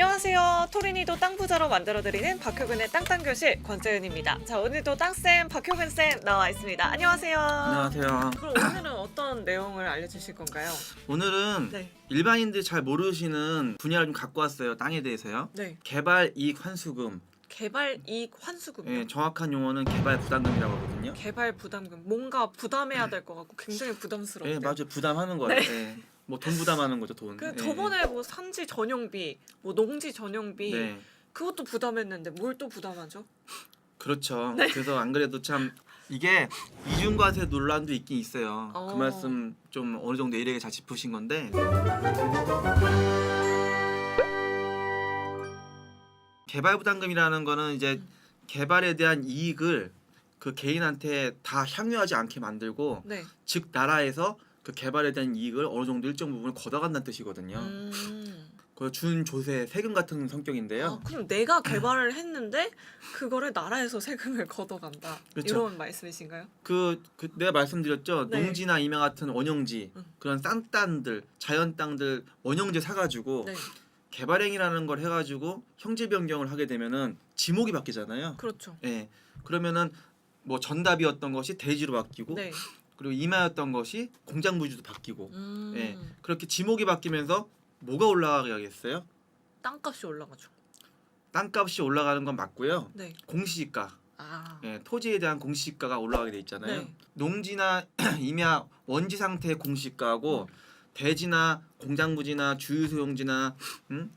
안녕하세요. 토린이도 땅 부자로 만들어드리는 박효근의 땅땅교실 권재은입니다. 자, 오늘도 땅쌤 박효근쌤 나와 있습니다. 안녕하세요. 안녕하세요. 그럼 오늘은 어떤 내용을 알려주실 건가요? 오늘은 네. 일반인들이 잘 모르시는 분야를 좀 갖고 왔어요. 땅에 대해서요. 네. 개발 이익 환수금. 개발 이익 환수금요? 예, 정확한 용어는 개발 부담금이라고 하거든요. 개발 부담금. 뭔가 부담해야 될 것 같고 굉장히 부담스럽대요. 예, 맞아요. 부담하는 거예요. 네. 예. 뭐 돈 부담하는 거죠, 돈. 그 예. 저번에 뭐 산지 전용비, 뭐 농지 전용비 네. 그것도 부담했는데 뭘 또 부담하죠? 그렇죠. 네. 그래서 안 그래도 참 이게 이중과세 논란도 있긴 있어요. 어. 그 말씀 좀 어느 정도 예리하게 잘 짚으신 건데. 개발 부담금이라는 거는 이제 개발에 대한 이익을 그 개인한테 다 향유하지 않게 만들고, 네. 즉 나라에서 그 개발에 대한 이익을 어느 정도 일정 부분을 걷어간다는 뜻이거든요. 그 준 조세 세금 같은 성격인데요. 아, 그럼 내가 개발을 했는데 그거를 나라에서 세금을 걷어간다. 그렇죠. 이런 말씀이신가요? 그 내가 말씀드렸죠. 네. 농지나 임야 같은 원형지, 그런 싼 땅들, 자연 땅들 원형지 사가지고 네. 개발행위라는 걸 해가지고 형질 변경을 하게 되면은 지목이 바뀌잖아요. 그렇죠. 예. 그러면은 뭐 전답이었던 것이 대지로 바뀌고, 네. 그리고 임야였던 것이 공장부지로 바뀌고, 음. 예. 그렇게 지목이 바뀌면서 뭐가 올라가겠어요? 땅값이 올라가죠. 땅값이 올라가는 건 맞고요. 네. 공시지가, 아. 예, 토지에 대한 공시지가가 올라가게 돼 있잖아요. 네. 농지나 임야 원지 상태의 공시지가하고 대지나 공장부지나 주유소용지나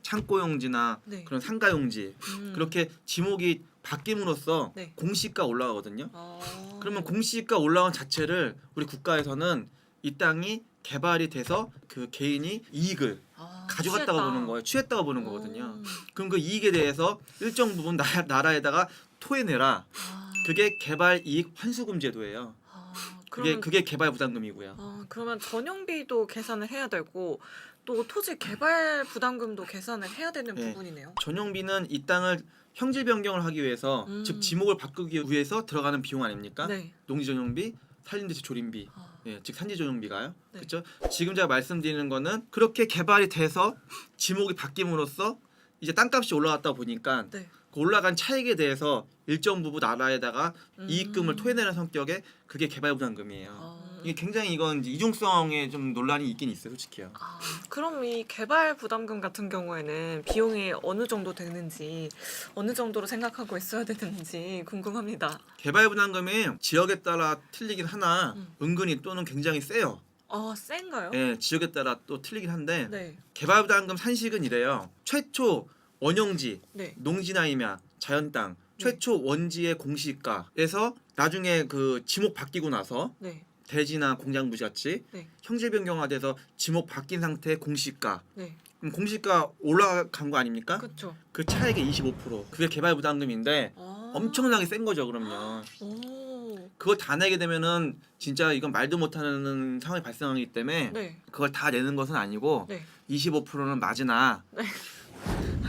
창고용지나 네. 그런 상가용지, 그렇게 지목이 바뀜으로써 네. 공시지가 올라가거든요. 아. 그러면 공시지가 올라간 자체를 우리 국가에서는 이 땅이 개발이 돼서 그 개인이 이익을 아, 가져갔다고 취했다. 보는 거예요. 취했다고 보는 거거든요. 음. 그럼 그 이익에 대해서 일정 부분 나라에다가 토해내라. 아. 그게 개발 이익 환수금 제도예요. 아. 그게 그러면 개발 부담금이고요. 그러면 전용비도 계산을 해야 되고 또 토지 개발 부담금도 계산을 해야 되는 네. 부분이네요. 전용비는 이 땅을 형질 변경을 하기 위해서, 즉 지목을 바꾸기 위해서 들어가는 비용 아닙니까? 네. 농지 전용비, 산림대체 조림비, 아. 예, 즉 산지 전용비가요. 네. 그렇죠? 지금 제가 말씀드리는 거는 그렇게 개발이 돼서 지목이 바뀜으로써 이제 땅값이 올라갔다 보니까 네. 그 올라간 차익에 대해서 일정 부분 나라에다가 이익금을 토해내는 성격의 그게 개발 부담금이에요. 아. 이게 굉장히 이건 이제 이중성에 좀 논란이 있긴 있어요, 솔직히요. 아, 그럼 이 개발 부담금 같은 경우에는 비용이 어느 정도 되는지, 어느 정도로 생각하고 있어야 되는지 궁금합니다. 개발 부담금이 지역에 따라 틀리긴 하나 은근히 또는 굉장히 세요. 아, 센가요? 예, 지역에 따라 또 틀리긴 한데 네. 개발 부담금 산식은 이래요. 최초 원형지, 네. 농지나 임야, 자연 땅 최초 원지의 공시가에서 나중에 그 지목 바뀌고 나서 네. 대지나 공장부지 같이 네. 형질 변경화돼서 지목 바뀐 상태의 공시가, 네. 그럼 공시가 올라간 거 아닙니까? 그렇죠. 그 차액의 25% 그게 개발 부담금인데 아. 엄청나게 센 거죠. 그럼요. 오. 그걸 다 내게 되면은 진짜 이건 말도 못하는 상황이 발생하기 때문에 네. 그걸 다 내는 것은 아니고 네. 25%는 맞으나 네.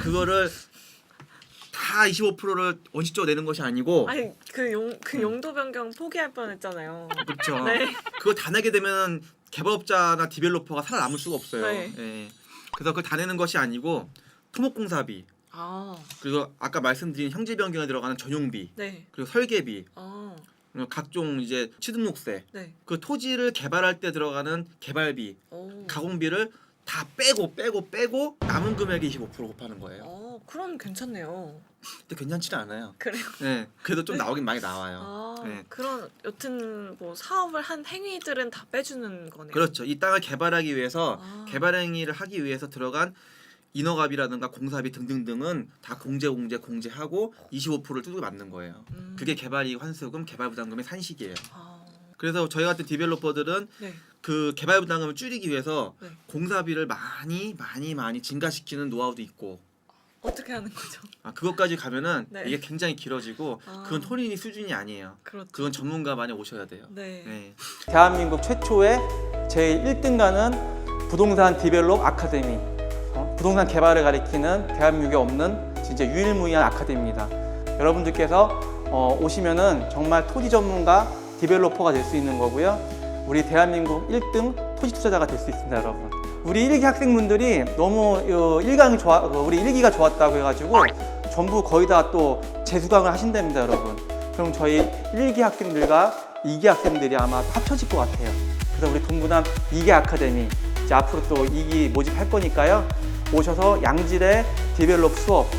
그거를 다 25%를 원칙적으로 내는 것이 아니고, 아니 그 용도 변경 포기할 뻔했잖아요. 그렇죠. 네. 그거 다 내게 되면 개발업자나 디벨로퍼가 살아남을 수가 없어요. 네. 예. 그래서 그걸 다 내는 것이 아니고 토목공사비, 아. 그리고 아까 말씀드린 형질 변경에 들어가는 전용비, 네. 그리고 설계비, 아. 그리고 각종 이제 취득록세, 네. 그 토지를 개발할 때 들어가는 개발비, 오. 가공비를 다 빼고 남은 금액의 25% 곱하는 거예요. 그럼 괜찮네요. 근데 괜찮지는 않아요. 그래요. 네, 그래도 좀 네? 나오긴 많이 나와요. 아, 네. 그런 여튼 뭐 사업을 한 행위들은 다 빼주는 거네요. 그렇죠. 이 땅을 개발하기 위해서 아. 개발 행위를 하기 위해서 들어간 인허가비라든가 공사비 등등등은 다 공제하고 25%를 뚜둑이 맞는 거예요. 그게 개발이익 환수금, 개발 부담금의 산식이에요. 아. 그래서 저희 같은 디벨로퍼들은 네. 그 개발 부담금을 줄이기 위해서 네. 공사비를 많이 증가시키는 노하우도 있고, 어떻게 하는 거죠? 그것까지 가면은 네. 이게 굉장히 길어지고 아. 그건 토린이 수준이 아니에요. 그렇죠. 그건 전문가만이 오셔야 돼요. 네. 네. 대한민국 최초의 제일 1등 가는 부동산 디벨롭 아카데미, 부동산 개발을 가리키는 대한민국에 없는 진짜 유일무이한 아카데미입니다. 여러분들께서 오시면은 정말 토지 전문가 디벨로퍼가 될 수 있는 거고요. 우리 대한민국 1등 토지 투자자가 될 수 있습니다, 여러분. 우리 1기 학생분들이 너무 우리 1기가 좋았다고 해가지고 전부 거의 다 또 재수강을 하신답니다, 여러분. 그럼 저희 1기 학생들과 2기 학생들이 아마 합쳐질 것 같아요. 그래서 우리 동부남 2기 아카데미 이제 앞으로 또 2기 모집할 거니까요. 오셔서 양질의 디벨롭 수업,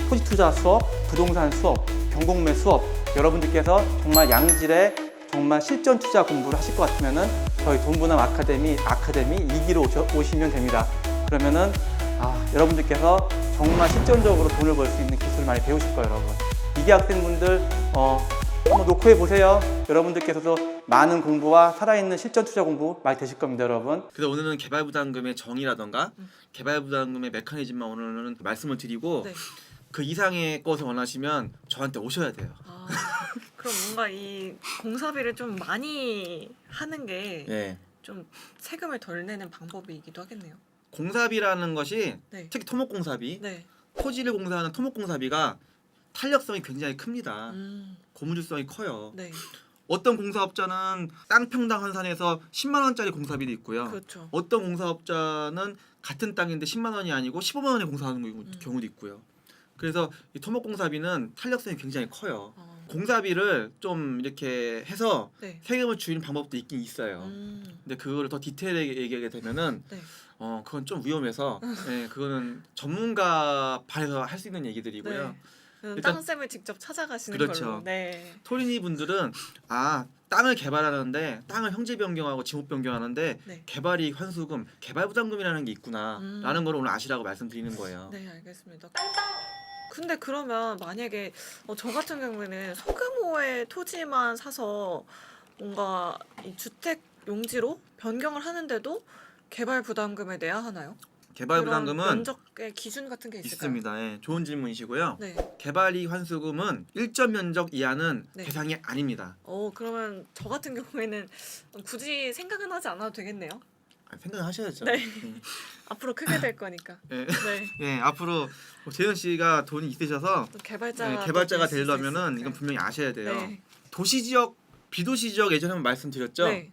토지 투자 수업, 부동산 수업, 경공매 수업 여러분들께서 정말 양질의 정말 실전 투자 공부를 하실 것 같으면은 저희 동부남 아카데미 2기로 오시면 됩니다. 그러면은 여러분들께서 정말 실전적으로 돈을 벌 수 있는 기술을 많이 배우실 거예요, 여러분. 2기 학생분들 한번 녹화해 보세요. 여러분들께서도 많은 공부와 살아있는 실전 투자 공부 많이 되실 겁니다, 여러분. 그래서 오늘은 개발부담금의 정의라던가 개발부담금의 메커니즘만 오늘은 말씀을 드리고 네. 그 이상의 것을 원하시면 저한테 오셔야 돼요. 그럼 뭔가 이 공사비를 좀 많이 하는 게 좀 예. 세금을 덜 내는 방법이기도 하겠네요. 공사비라는 것이 네. 특히 토목공사비, 네. 토지를 공사하는 토목공사비가 탄력성이 굉장히 큽니다. 고무줄성이 커요. 네. 어떤 공사업자는 땅 평당 환산해서 10만 원짜리 공사비도 있고요. 그렇죠. 어떤 공사업자는 같은 땅인데 10만 원이 아니고 15만 원에 공사하는 경우도 있고요. 그래서 이 토목공사비는 탄력성이 굉장히 커요. 공사비를 좀 이렇게 해서 네. 세금을 줄이는 방법도 있긴 있어요. 근데 그거를 더 디테일하게 얘기하게 되면은 네. 그건 좀 위험해서 그거는 전문가 발에서 할 수 있는 얘기들이고요. 네. 그럼 일단- 땅쌤을 직접 찾아가시는 그렇죠. 걸로. 네. 토린이 분들은 땅을 개발하는데 땅을 형제 변경하고 지목 변경하는데 네. 개발이익 환수금, 개발부담금이라는 게 있구나라는 걸 오늘 아시라고 말씀드리는 거예요. 네, 알겠습니다. 근데 그러면 만약에 저 같은 경우에는 소규모의 토지만 사서 뭔가 이 주택 용지로 변경을 하는데도 개발 부담금을 내야 하나요? 개발부담금은 그런 면적의 기준 같은 게 있을까요? 있습니다. 예, 좋은 질문이시고요. 네. 개발이익 환수금은 일정 면적 이하는 네. 대상이 아닙니다. 그러면 저 같은 경우에는 굳이 생각은 하지 않아도 되겠네요. 생각하셔야죠. 네. 앞으로 크게 될 거니까. 예. 네. 예, 앞으로 재현 씨가 돈이 있으셔서 또 개발자가 개발자가 될 수 되려면은 있으니까. 이건 분명히 아셔야 돼요. 네. 도시 지역, 비도시 지역 예전에 한번 말씀드렸죠. 네.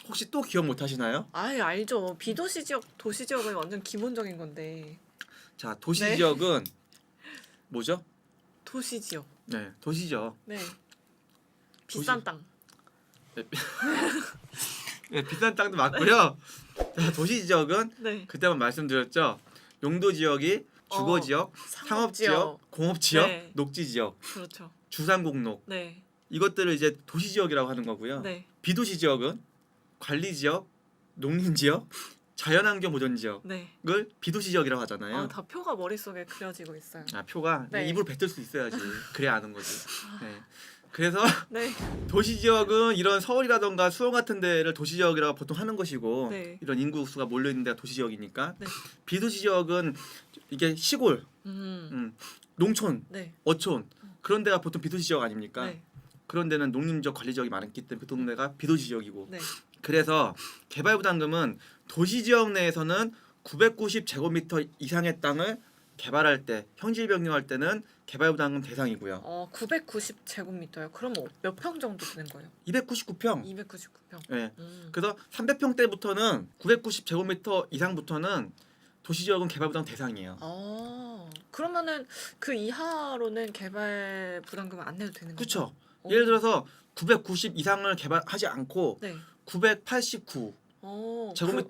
혹시 또 기억 못 하시나요? 알죠. 비도시 지역, 도시 지역은 완전 기본적인 건데. 자, 도시 네. 지역은 뭐죠? 도시 지역. 네, 도시죠. 네. 비싼 땅. 네, 비싼 땅도 맞고요. 자, 도시 지역은 네. 그때만 말씀드렸죠. 용도 지역이 주거 지역, 상업 지역, 공업 지역, 네. 녹지 지역, 그렇죠. 주상공록 네. 이것들을 이제 도시 지역이라고 하는 거고요. 네. 비도시 지역은 관리 지역, 농림 지역, 자연환경 보전 지역을 네. 비도시 지역이라고 하잖아요. 다 표가 머릿속에 그려지고 있어요. 표가 네. 입으로 뱉을 수 있어야지. 그래야 아는 거지. 네. 그래서 네. 도시 지역은 이런 서울이라던가 수원 같은 데를 도시 지역이라고 보통 하는 것이고 네. 이런 인구 수가 몰려 있는 데가 도시 지역이니까 네. 비도시 지역은 이게 시골, 농촌, 네. 어촌 그런 데가 보통 비도시 지역 아닙니까? 네. 그런 데는 농림적 관리 지역이 많기 때문에 그 동네가 비도시 지역이고 네. 그래서 개발부담금은 도시 지역 내에서는 990제곱미터 이상의 땅을 개발할 때 형질 변경할 때는 개발부담금 대상이고요. 990제곱미터요. 그럼 몇 평 정도 되는 거예요? 299평. 299평. 네. 그래서 300평대부터는 990제곱미터 이상부터는 도시지역은 개발부담 대상이에요. 그러면은 그 이하로는 개발 부담금을 안 내도 되는 거죠? 그렇죠. 예를 들어서 990 이상을 개발하지 않고 네. 989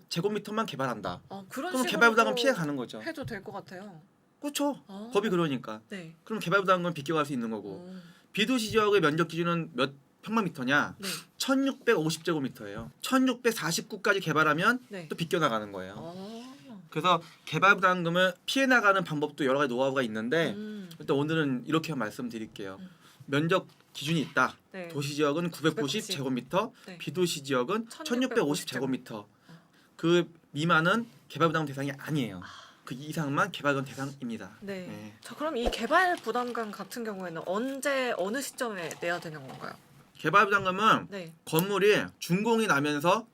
제곱미터만 개발한다. 그런 그럼 식으로 개발부담금 피해 가는 거죠. 해도 될 것 같아요. 그렇죠. 법이 그러니까. 네. 그럼 개발부담금 비껴갈 수 있는 거고. 비도시 지역의 면적 기준은 몇 평방미터냐? 네. 1650제곱미터예요. 1649까지 개발하면 네. 또 비껴 나가는 거예요. 그래서 개발부담금을 피해 나가는 방법도 여러 가지 노하우가 있는데 일단 오늘은 이렇게 말씀드릴게요. 면적 기준이 있다. 네. 도시 지역은 990제곱미터, 네. 비도시 지역은 1650제곱미터. 그 미만은 개발부담금 대상이 아니에요. 그 이상만 개발부담금 대상입니다. 네. 네. 자, 그럼 이 개발 부담금 같은 경우에는 어느 시점에 내야 되는 건가요? 개발부담금은 네. 건물이 준공이 나면서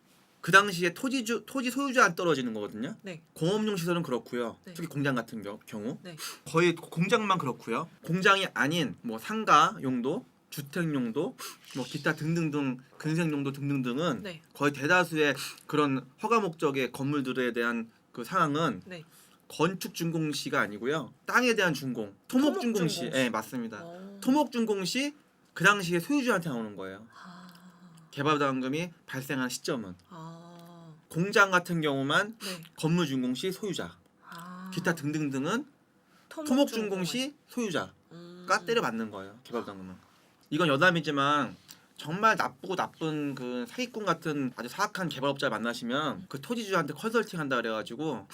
그 당시에 토지 소유자한테 떨어지는 거거든요. 네. 공업용 시설은 그렇고요. 네. 특히 공장 같은 경우 네. 거의 공장만 그렇고요. 공장이 아닌 뭐 상가 용도, 주택 용도, 뭐 기타 등등등 근생 용도 등등등은 네. 거의 대다수의 그런 허가 목적의 건물들에 대한 그 상황은 네. 건축 준공 시가 아니고요. 땅에 대한 준공, 토목 준공 시. 준공 시. 네, 맞습니다. 어. 토목 준공 시 그 당시에 소유주한테 나오는 거예요. 아. 개발부담금이 발생한 시점은 아. 공장 같은 경우만 네. 건물 준공 시 소유자, 아. 기타 등등등은 토목 준공 시 소유자가 때려 맞는 거예요. 개발부담금은. 이건 여담이지만 정말 나쁘고 나쁜 그 사기꾼 같은 아주 사악한 개발업자를 만나시면 그 토지주한테 컨설팅한다 그래가지고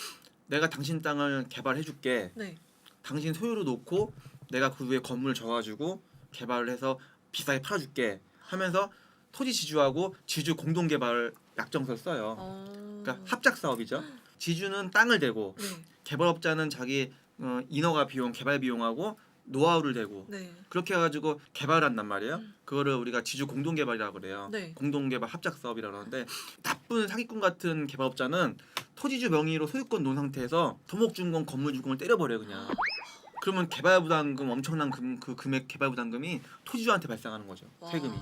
내가 당신 땅을 개발해줄게. 네. 당신 소유로 놓고 내가 그 위에 건물 져가지고 개발을 해서 비싸게 팔아줄게 하면서 토지 지주하고 지주 공동 개발 약정서를 써요. 그러니까 합작 사업이죠. 지주는 땅을 대고 네. 개발업자는 자기 인허가 비용, 개발 비용하고 노하우를 대고 네. 그렇게 해가지고 개발을 한단 말이에요. 그거를 우리가 지주 공동 개발이라고 그래요. 네. 공동 개발 합작 사업이라고 하는데 나쁜 사기꾼 같은 개발업자는 토지주 명의로 소유권 놓은 상태에서 토목 준공, 건물 준공을 때려버려요 그냥. 그러면 개발부담금 엄청난 그 금액 개발부담금이 토지주한테 발생하는 거죠. 세금이.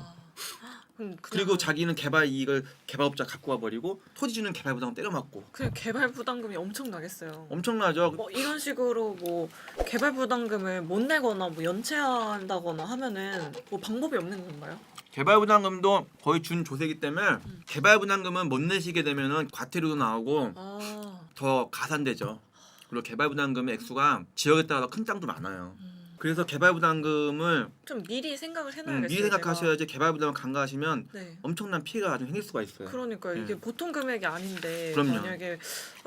그리고 자기는 개발 이익을 개발업자 갖고 와버리고 토지주는 개발부담금 때려맞고. 그냥 개발 부담금이 엄청 나겠어요. 엄청나죠. 뭐 이런 식으로 뭐 개발 부담금을 못 내거나 뭐 연체한다거나 하면은 뭐 방법이 없는 건가요? 개발부담금도 거의 준조세이기 때문에 개발부담금은 못 내시게 되면은 과태료도 나오고 아. 더 가산되죠. 그리고 개발부담금의 액수가 지역에 따라 큰 땅도 많아요. 그래서 개발부담금을 좀 미리 생각을 해놔야겠어요. 미리 생각하셔야지 개발부담을 간과하시면 네. 엄청난 피해가 나중에 생길 수가 있어요. 그러니까요. 이게 보통 금액이 아닌데 그럼요. 만약에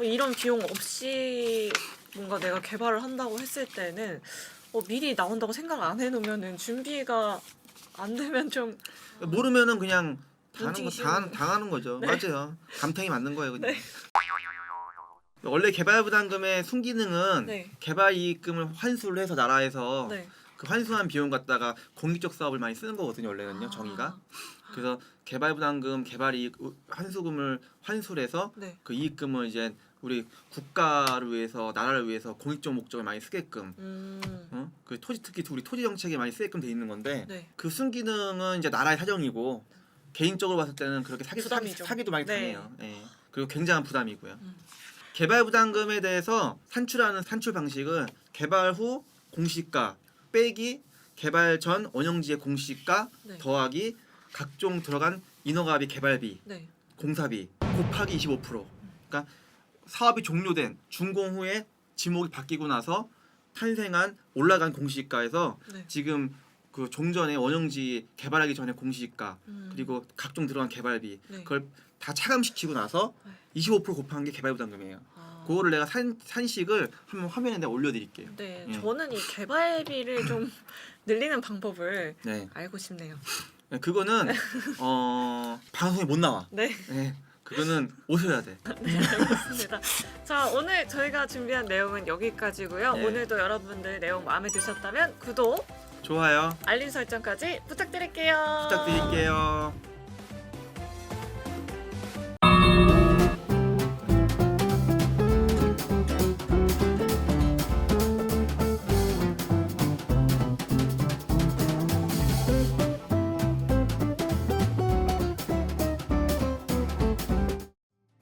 이런 비용 없이 뭔가 내가 개발을 한다고 했을 때는 미리 나온다고 생각 안 해놓으면은 준비가 안 되면 좀 모르면은 그냥 눈치기 당하는 거죠. 네. 맞아요. 감탱이 맞는 거예요 그냥. 네. 원래 개발부담금의 순기능은 네. 개발이익금을 환수를 해서 나라에서 네. 그 환수한 비용 갖다가 공익적 사업을 많이 쓰는 거거든요 원래는요. 정의가. 그래서 개발부담금, 개발이익 환수금을 환수를 해서 네. 그 이익금을 이제 우리 국가를 위해서 나라를 위해서 공익적 목적을 많이 쓰게끔 그 토지 특히 우리 토지 정책에 많이 쓰게끔 돼 있는 건데 네. 그 순기능은 이제 나라의 사정이고 개인적으로 봤을 때는 그렇게 부담이죠. 사기도 많이 네. 당해요. 예. 그리고 굉장한 부담이고요. 개발부담금에 대해서 산출하는 산출 방식은 개발 후 공시가 빼기 개발 전 원형지의 공시가 네. 더하기 각종 들어간 인허가비, 개발비, 네. 공사비 곱하기 25%. 그러니까 사업이 종료된 준공 후에 지목이 바뀌고 나서 탄생한 올라간 공시가에서 네. 지금 그 종전에 원형지 개발하기 전에 공시가 그리고 각종 들어간 개발비 네. 그걸 다 차감시키고 나서 네. 25% 곱한 게 개발부담금이에요. 아. 그거를 내가 산식을 한번 화면에 내가 올려드릴게요. 네. 예. 저는 이 개발비를 좀 늘리는 방법을 네, 알고 싶네요. 그거는 방송에 못 나와. 네. 네, 그거는 오셔야 돼. 네, 알겠습니다. 자, 오늘 저희가 준비한 내용은 여기까지고요. 네. 오늘도 여러분들 내용 마음에 드셨다면 구독, 좋아요. 알림 설정까지 부탁드릴게요. 부탁드릴게요.